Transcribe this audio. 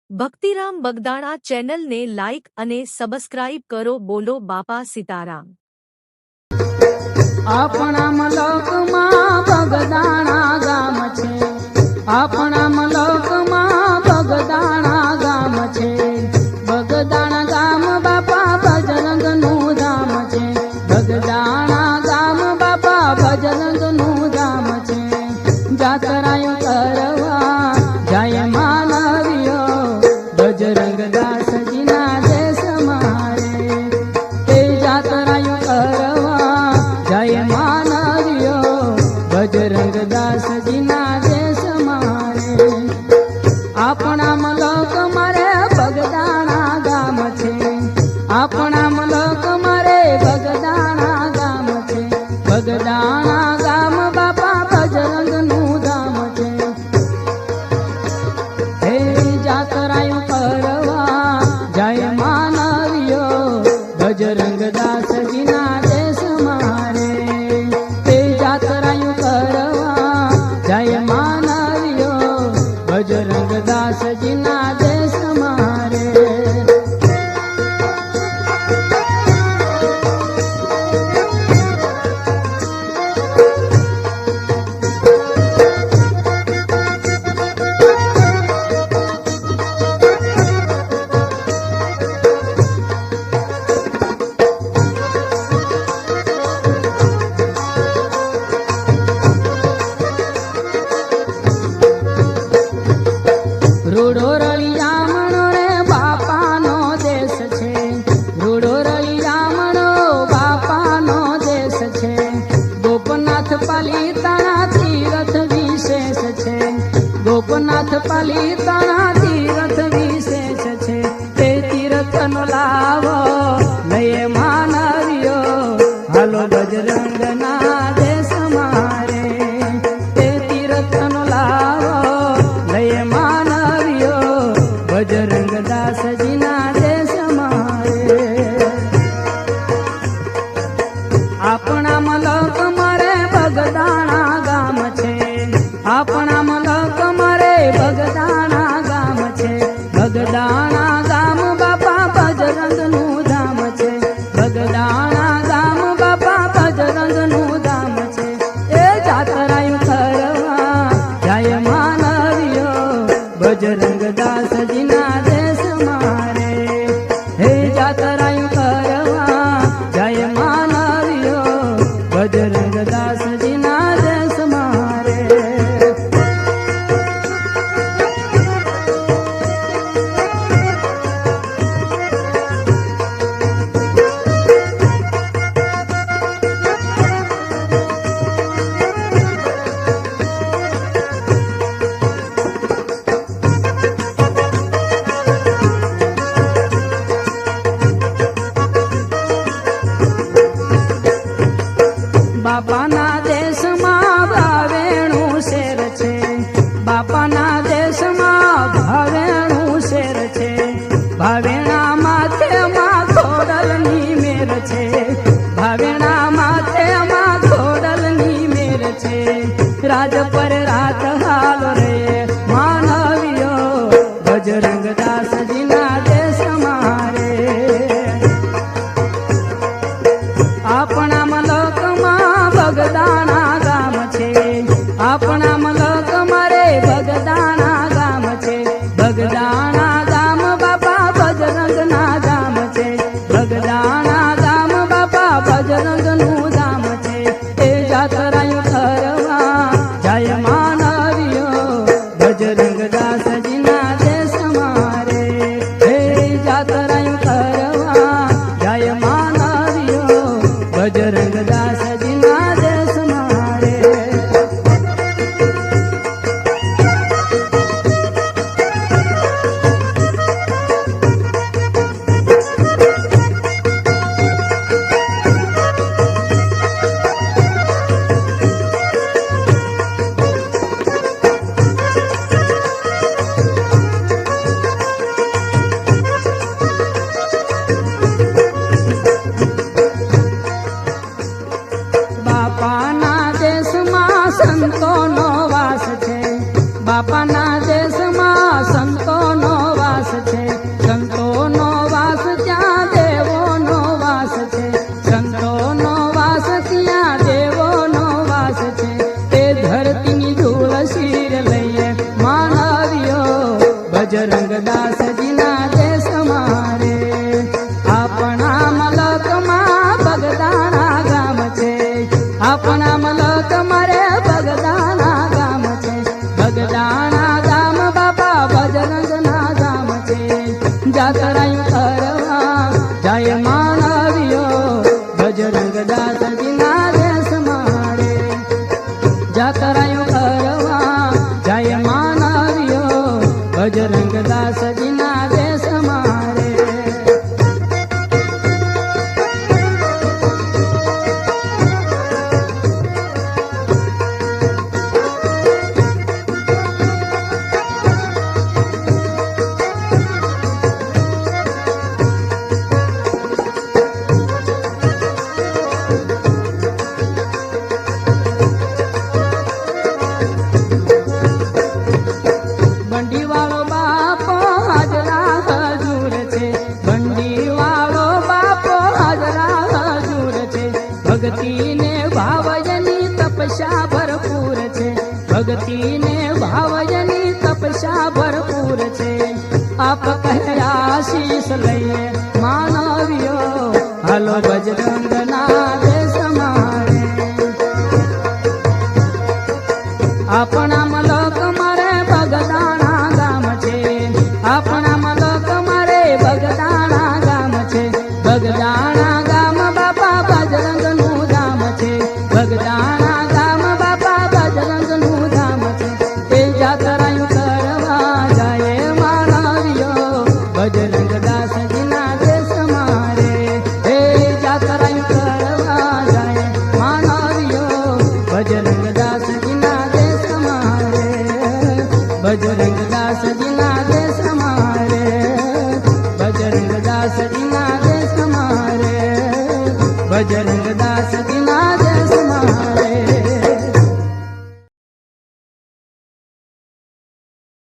ભક્તિરામ બગદાણા ચેનલને લાઇક અને સબસ્ક્રાઇબ કરો. બોલો બાપા સીતારામ. આપણા મલકમાં બગદાણા ગામ છે, આપણા મલકમાં બગદાણા ગામ છે. બગદાણા ગામ બાપા બજરંગનું ધામ છે, બગદાણા ગામ બાપા બજરંગનું ધામ છે. જાતરાયું કરવા જાય માનવીઓ, બજરંગદાસજીના દેશ મારે. તે જાતરાયું કરવા જાય માનવીઓ, બજરંગદાસજીના દેશ મારે. આપણા મલક મારે બગદાણા ગામ છે, આપણા મલક મારે બગદાણા ગામ છે. બગદાણા ગામ બાપા બજરંગનું ધામ છે. હે જાતરાયું કરવા જાય માનવીઓ, બજરંગદાસજીના દેશ મારે. તે જાતરાયું કરવા જાય માનવીઓ, બજરંગદાસજીના દેશ મારે. રૂડો રળિયામણો રે બાપાનો દેશ છે, રૂડો રળિયામણો બાપાનો દેશ છે. ગોપનાથ પાલિતાણા તીરથ વિશેષ છે, ગોપનાથ પાલિતાણા તીરથ વિશેષ છે. તે તીર્થનો લાવો લઈએ માનવીઓ, હાલો બજરંગના દેશ મારે. તે તીર્થનો લાવો લઈએ માનવીઓ, બજરંગદાસજીના દેશ મારે. આપણા મલક મારે બગદાણા ગામ છે, આપણા મલક મારે બગદાણા ગામ છે. બગદાણા ગામ બાપા બજરંગનું ધામ છે, બગદાણા ગામ બાપા બજરંગનું ધામ છે. એ જાતરાયું કરવા જાય માનવીઓ, બજરંગદાસજીના દેશ મારે. હે જાતરાયું કરવા જાય માનવીઓ, બજરંગદાસજીના દેશ મારે. બાપાના દેશમાં ભાવેણું શેર છે, બાપાના દેશમાં ભાવેણું શેર છે. ભાવેણા માથે માં ખોડલની મેર છે, ભાવેણા માથે માં ખોડલની મેર છે. રાજ પર રાત હાલો રે માનવીઓ, બજરંગદાસજીના દેશ મારે. આપણા મલકમાં બગદાણા ગામ છે, આપણા મલક મારે બગદાણા ગામ છે. બગદાણા ગામ બાપા બજરંગના ધામ છે, બગદાણા ગામ બાપા બજરંગનું ધામ છે. એ જાતરાયું કરવા જાય માનવીઓ, બજરંગદાસજીના દેશ મારે. હે बजरंग दास जीना देश मारे अपना मलक मा बगदाना गाम छे अपना मलक मारे बगदाना गाम छे बगदाना गाम बाबा बजरंग ना गाम छे जातरायु करवा जय मानवियो बजरंग दास जीना देश मारे जातरायु करवा जय मानवियो बजरंग दास जीना देश मारे બંડી વાળો બાપો હાજરા હજુર છે બંડી વાળો બાપો હાજરા હજુર છે ભક્તિને ભાવજની તપસ્યા ભરપૂર છે ભક્તિને ભાવજની તપસ્યા ભરપૂર છે આપ કહે આશીષ લઈએ માનવીઓ હાલો બજરંગ ના દેશ મારે આપણા મલક મારે બગદાણા ગામ છે આપણા મલક મારે બગદાણા ગામ છે બગદાણા ગામ બાપા બજરંગ નું ધામ છે બગદાણા ગામ બાપા બજરંગ નું ધામ છે એ જાતરાયું કરવા જાય માનવીઓ બજરંગ દાસજીના દેશ મારે એ જાતરાયું કરવા જાય માનવીઓ બજરંગ દાસજીના દેશ મારે બજરંગ દાસજીના દેશ મારે બજરંગ દાસજીના દેશ મારે બજરંગ દાસજીના દેશ મારે